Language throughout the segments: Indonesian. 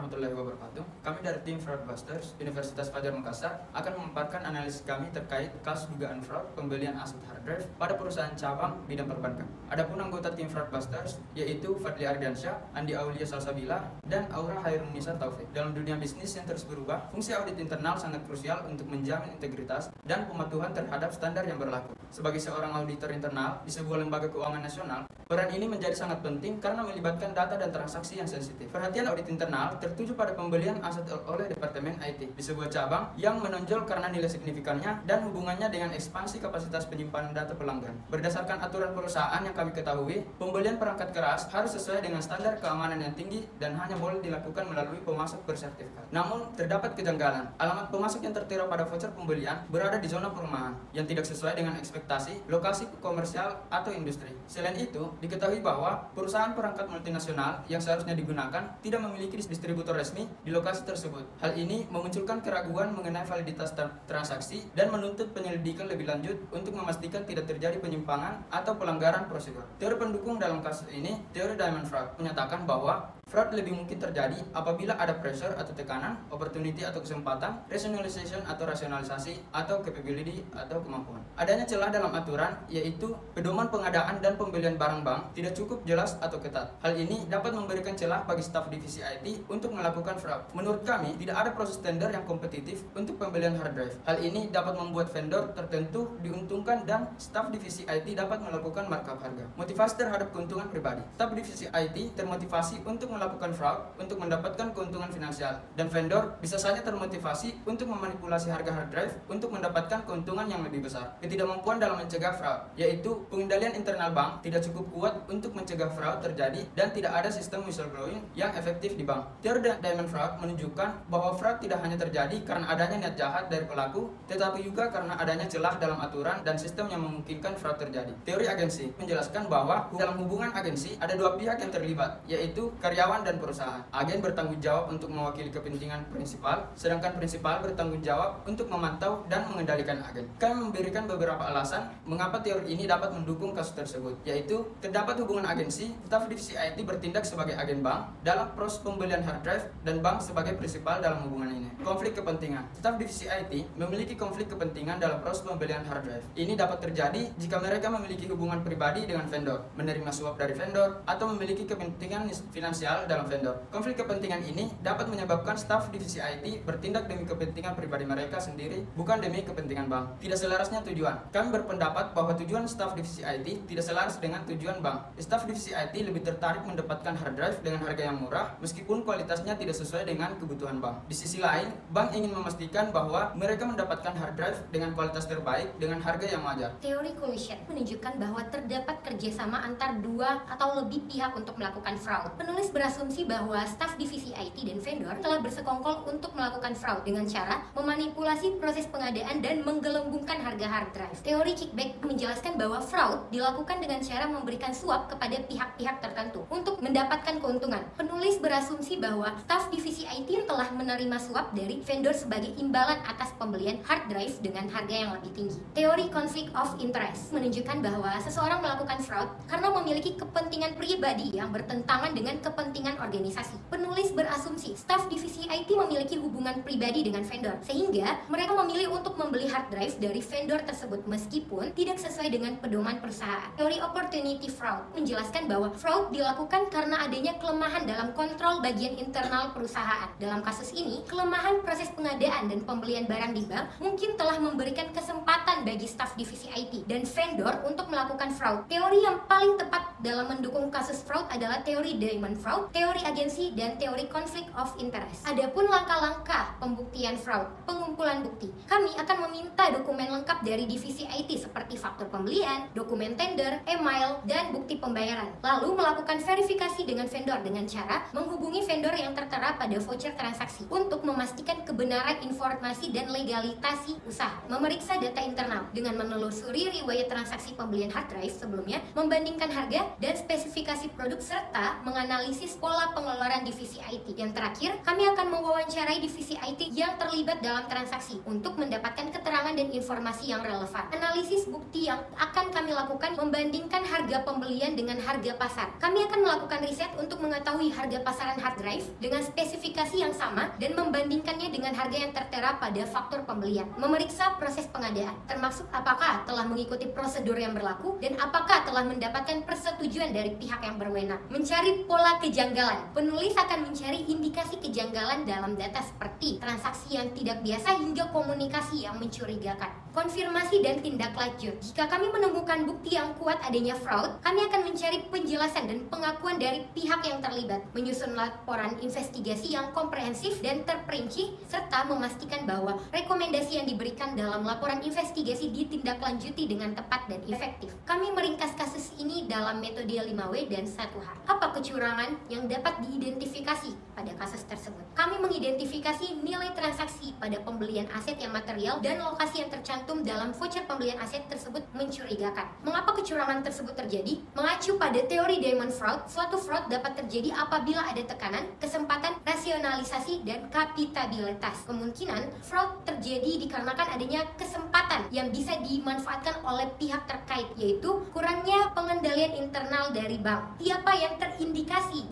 warahmatullahi wabarakatuh. Kami dari tim Fraudbusters Universitas Fajar Makassar akan memaparkan analisis kami terkait kasus dugaan fraud pembelian aset hard drive pada perusahaan cabang bidang perbankan. Adapun anggota tim Fraudbusters yaitu Fadli Ardiansyah, Andi Aulia Salsabila, dan Aura Hairunisa Taufik. Dalam dunia bisnis yang terus berubah, fungsi audit internal sangat krusial untuk menjamin integritas dan pematuhan terhadap standar yang berlaku. Sebagai seorang auditor internal di sebuah lembaga keuangan nasional, peran ini menjadi sangat penting karena melibatkan data dan transaksi yang sensitif. Perhatian audit internal tertuju pada pembelian aset oleh Departemen IT di sebuah cabang yang menonjol karena nilai signifikannya dan hubungannya dengan ekspansi kapasitas penyimpanan data pelanggan. Berdasarkan aturan perusahaan yang kami ketahui, pembelian perangkat keras harus sesuai dengan standar keamanan yang tinggi dan hanya boleh dilakukan melalui pemasok bersertifikat. Namun, terdapat kejanggalan. Alamat pemasok yang tertera pada voucher pembelian berada di zona perumahan yang tidak sesuai dengan ekspektasi, lokasi komersial atau industri. Selain itu, diketahui bahwa perusahaan perangkat multinasional yang seharusnya digunakan tidak memiliki distributor resmi di lokasi tersebut. Hal ini memunculkan keraguan mengenai validitas transaksi dan menuntut penyelidikan lebih lanjut untuk memastikan tidak terjadi penyimpangan atau pelanggaran prosedur. Teori pendukung dalam kasus ini, teori Diamond Fraud, menyatakan bahwa fraud lebih mungkin terjadi apabila ada pressure atau tekanan, opportunity atau kesempatan, rationalization atau rasionalisasi, atau capability atau kemampuan. Adanya celah dalam aturan, yaitu pedoman pengadaan dan pembelian barang bank tidak cukup jelas atau ketat. Hal ini dapat memberikan celah bagi staf divisi IT untuk melakukan fraud. Menurut kami, tidak ada proses tender yang kompetitif untuk pembelian hard drive. Hal ini dapat membuat vendor tertentu diuntungkan dan staf divisi IT dapat melakukan markup harga. Motivasi terhadap keuntungan pribadi. Staf divisi IT termotivasi untuk melakukan fraud untuk mendapatkan keuntungan finansial, dan vendor bisa saja termotivasi untuk memanipulasi harga hard drive untuk mendapatkan keuntungan yang lebih besar. Ketidakmampuan dalam mencegah fraud, yaitu pengendalian internal bank tidak cukup kuat untuk mencegah fraud terjadi dan tidak ada sistem whistleblowing yang efektif di bank. Teori Diamond Fraud menunjukkan bahwa fraud tidak hanya terjadi karena adanya niat jahat dari pelaku, tetapi juga karena adanya celah dalam aturan dan sistem yang memungkinkan fraud terjadi. Teori agensi menjelaskan bahwa dalam hubungan agensi ada dua pihak yang terlibat, yaitu karyawan dan perusahaan. Agen bertanggung jawab untuk mewakili kepentingan prinsipal, sedangkan prinsipal bertanggung jawab untuk memantau dan mengendalikan agen. Kami memberikan beberapa alasan mengapa teori ini dapat mendukung kasus tersebut, yaitu terdapat hubungan agensi, staf divisi IT bertindak sebagai agen bank dalam proses pembelian hard drive dan bank sebagai prinsipal dalam hubungan ini. Konflik kepentingan. Staf divisi IT memiliki konflik kepentingan dalam proses pembelian hard drive. Ini dapat terjadi jika mereka memiliki hubungan pribadi dengan vendor, menerima suap dari vendor, atau memiliki kepentingan finansial dalam vendor. Konflik kepentingan ini dapat menyebabkan staf divisi IT bertindak demi kepentingan pribadi mereka sendiri, bukan demi kepentingan bank. Tidak selarasnya tujuan. Kami berpendapat bahwa tujuan staf divisi IT tidak selaras dengan tujuan bank. Staf divisi IT lebih tertarik mendapatkan hard drive dengan harga yang murah, meskipun kualitasnya tidak sesuai dengan kebutuhan bank. Di sisi lain, bank ingin memastikan bahwa mereka mendapatkan hard drive dengan kualitas terbaik dengan harga yang wajar. Teori collusion menunjukkan bahwa terdapat kerjasama antar dua atau lebih pihak untuk melakukan fraud. Penulis berasumsi bahwa staf divisi IT dan vendor telah bersekongkol untuk melakukan fraud dengan cara memanipulasi proses pengadaan dan menggelembungkan harga hard drive. Teori kickback menjelaskan bahwa fraud dilakukan dengan cara memberikan suap kepada pihak-pihak tertentu untuk mendapatkan keuntungan. Penulis berasumsi bahwa staf divisi IT telah menerima suap dari vendor sebagai imbalan atas pembelian hard drive dengan harga yang lebih tinggi. Teori conflict of interest menunjukkan bahwa seseorang melakukan fraud karena memiliki kepentingan pribadi yang bertentangan dengan kepentingan organisasi. Penulis berasumsi staf divisi IT memiliki hubungan pribadi dengan vendor, sehingga mereka memilih untuk membeli hard drive dari vendor tersebut meskipun tidak sesuai dengan pedoman perusahaan. Teori opportunity fraud menjelaskan bahwa fraud dilakukan karena adanya kelemahan dalam kontrol bagian internal perusahaan. Dalam kasus ini, kelemahan proses pengadaan dan pembelian barang di bank mungkin telah memberikan kesempatan bagi staf divisi IT dan vendor untuk melakukan fraud. Teori yang paling tepat dalam mendukung kasus fraud adalah teori Diamond Fraud, teori agensi, dan teori conflict of interest. Adapun langkah-langkah pembuktian fraud, pengumpulan bukti. Kami akan meminta dokumen lengkap dari divisi IT seperti faktur pembelian, dokumen tender, email, dan bukti pembayaran. Lalu melakukan verifikasi dengan vendor dengan cara menghubungi vendor yang tertera pada voucher transaksi untuk memastikan kebenaran informasi dan legalitasi usaha. Memeriksa data internal dengan menelusuri riwayat transaksi pembelian hard drive sebelumnya, membandingkan harga dan spesifikasi produk serta menganalisis pola pengeluaran divisi IT. Yang terakhir, kami akan mewawancarai divisi IT yang terlibat dalam transaksi untuk mendapatkan keterangan dan informasi yang relevan. Analisis bukti yang akan kami lakukan membandingkan harga pembelian dengan harga pasar. Kami akan melakukan riset untuk mengetahui harga pasaran hard drive dengan spesifikasi yang sama dan membandingkannya dengan harga yang tertera pada faktur pembelian. Memeriksa proses pengadaan, termasuk apakah telah mengikuti prosedur yang berlaku dan apakah telah mendapatkan persetujuan dari pihak yang berwenang. Mencari pola kejanggalan. Penulis akan mencari indikasi kejanggalan dalam data seperti transaksi yang tidak biasa hingga komunikasi yang mencurigakan. Konfirmasi dan tindak lanjut. Jika kami menemukan bukti yang kuat adanya fraud, kami akan mencari penjelasan dan pengakuan dari pihak yang terlibat, menyusun laporan investigasi yang komprehensif dan terperinci, serta memastikan bahwa rekomendasi yang diberikan dalam laporan investigasi ditindaklanjuti dengan tepat dan efektif. Kami meringkas kasus ini dalam metode 5W dan 1H. Apa kecurangan yang dapat diidentifikasi pada kasus tersebut? Kami mengidentifikasi nilai transaksi pada pembelian aset yang material dan lokasi yang tercantum dalam voucher pembelian aset tersebut mencurigakan. Mengapa kecurangan tersebut terjadi? Mengacu pada teori Diamond Fraud, suatu fraud dapat terjadi apabila ada tekanan, kesempatan, rasionalisasi, dan kapitabilitas. Kemungkinan fraud terjadi dikarenakan adanya kesempatan yang bisa dimanfaatkan oleh pihak terkait, yaitu kurangnya pengendalian internal dari bank. Siapa yang terindikasi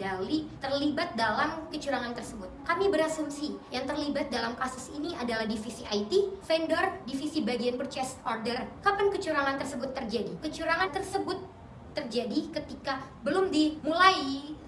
terlibat dalam kecurangan tersebut? Kami berasumsi yang terlibat dalam kasus ini adalah divisi IT, vendor, divisi bagian purchase order. Kapan kecurangan tersebut terjadi? Kecurangan tersebut terjadi ketika belum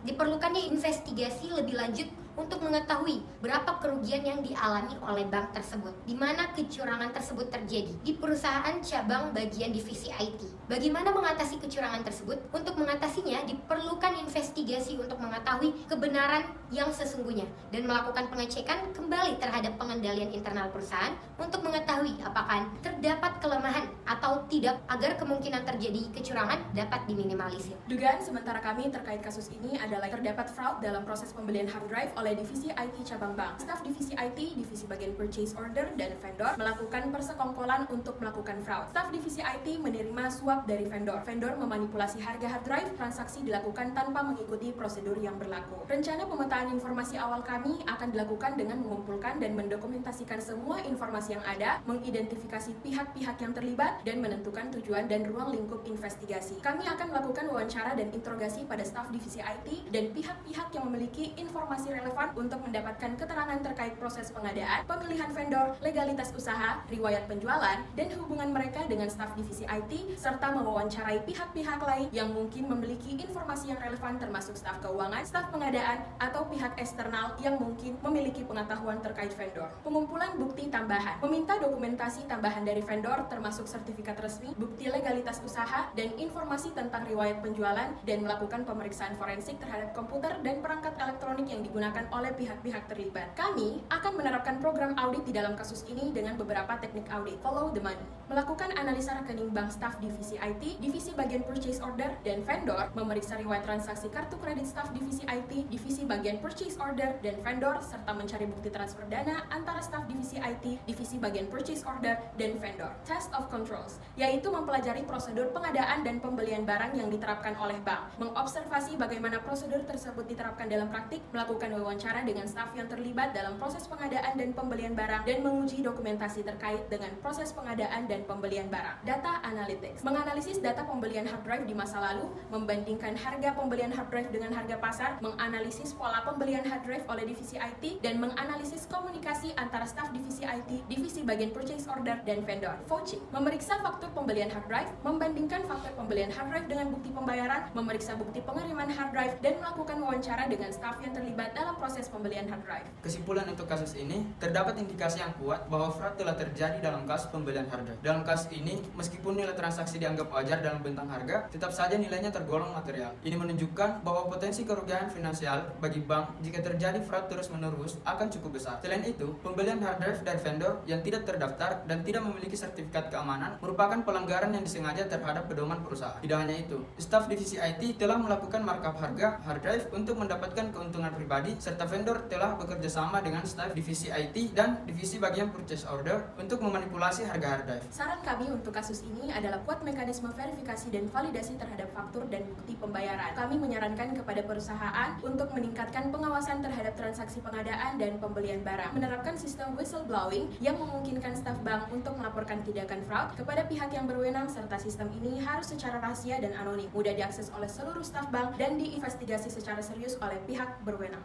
diperlukannya investigasi lebih lanjut untuk mengetahui berapa kerugian yang dialami oleh bank tersebut. Di mana kecurangan tersebut terjadi? Di perusahaan cabang bagian divisi IT. Bagaimana mengatasi kecurangan tersebut? Untuk mengatasinya diperlukan investigasi untuk mengetahui kebenaran yang sesungguhnya dan melakukan pengecekan kembali terhadap pengendalian internal perusahaan untuk mengetahui apakah terdapat kelemahan atau tidak agar kemungkinan terjadi kecurangan dapat diminimalisir. Dugaan sementara kami terkait kasus ini adalah terdapat fraud dalam proses pembelian hard drive oleh divisi IT cabang bank. Staf divisi IT, divisi bagian purchase order, dan vendor melakukan persekongkolan untuk melakukan fraud. Staf divisi IT menerima suap dari vendor. Vendor memanipulasi harga hard drive, transaksi dilakukan tanpa mengikuti prosedur yang berlaku. Rencana pemetaan informasi awal kami akan dilakukan dengan mengumpulkan dan mendokumentasikan semua informasi yang ada, mengidentifikasi pihak-pihak yang terlibat, dan menentukan tujuan dan ruang lingkup investigasi. Kami akan melakukan wawancara dan interogasi pada staf divisi IT dan pihak-pihak yang memiliki informasi relevan untuk mendapatkan keterangan terkait proses pengadaan, pemilihan vendor, legalitas usaha, riwayat penjualan, dan hubungan mereka dengan staf divisi IT, serta mewawancarai pihak-pihak lain yang mungkin memiliki informasi yang relevan termasuk staf keuangan, staf pengadaan, atau pihak eksternal yang mungkin memiliki pengetahuan terkait vendor. Pengumpulan bukti tambahan. Meminta dokumentasi tambahan dari vendor termasuk sertifikat resmi, bukti legalitas usaha, dan informasi tentang riwayat penjualan, dan melakukan pemeriksaan forensik terhadap komputer dan perangkat elektronik yang digunakan oleh pihak-pihak terlibat. Kami akan menerapkan program audit di dalam kasus ini dengan beberapa teknik audit. Follow the money. Melakukan analisa rekening bank staf divisi IT, divisi bagian purchase order, dan vendor, memeriksa riwayat transaksi kartu kredit staf divisi IT, divisi bagian purchase order, dan vendor, serta mencari bukti transfer dana antara staf divisi IT, divisi bagian purchase order, dan vendor. Test of controls, yaitu mempelajari prosedur pengadaan dan pembelian barang yang diterapkan oleh bank, mengobservasi bagaimana prosedur tersebut diterapkan dalam praktik, melakukan wawancara dengan staf yang terlibat dalam proses pengadaan dan pembelian barang, dan menguji dokumentasi terkait dengan proses pengadaan dan pembelian barang. Data analytics, menganalisis data pembelian hard drive di masa lalu, membandingkan harga pembelian hard drive dengan harga pasar, menganalisis pola pembelian hard drive oleh divisi IT, dan menganalisis komunikasi antara staf divisi IT, divisi bagian purchase order, dan vendor. Vouching, memeriksa faktur pembelian hard drive, membandingkan faktur pembelian hard drive dengan bukti pembayaran, memeriksa bukti pengiriman hard drive, dan melakukan wawancara dengan staf yang terlibat dalam proses pembelian hard drive. Kesimpulan untuk kasus ini, terdapat indikasi yang kuat bahwa fraud telah terjadi dalam kasus pembelian hard drive. Dalam kasus ini, meskipun nilai transaksi dianggap wajar dalam bentang harga, tetap saja nilainya tergolong material. Ini menunjukkan bahwa potensi kerugian finansial bagi bank jika terjadi fraud terus-menerus akan cukup besar. Selain itu, pembelian hard drive dari vendor yang tidak terdaftar dan tidak memiliki sertifikat keamanan merupakan pelanggaran yang disengaja terhadap pedoman perusahaan. Tidak hanya itu, staf divisi IT telah melakukan markup harga hard drive untuk mendapatkan keuntungan pribadi, serta vendor telah bekerja sama dengan staf divisi IT dan divisi bagian purchase order untuk memanipulasi harga hard drive. Saran kami untuk kasus ini adalah buat mekanisme verifikasi dan validasi terhadap faktur dan bukti pembayaran. Kami menyarankan kepada perusahaan untuk meningkatkan pengawasan terhadap transaksi pengadaan dan pembelian barang, menerapkan sistem whistleblowing yang memungkinkan staf bank untuk melaporkan tindakan fraud kepada pihak yang berwenang, serta sistem ini harus secara rahasia dan anonim, mudah diakses oleh seluruh staf bank dan diinvestigasi secara serius oleh pihak berwenang.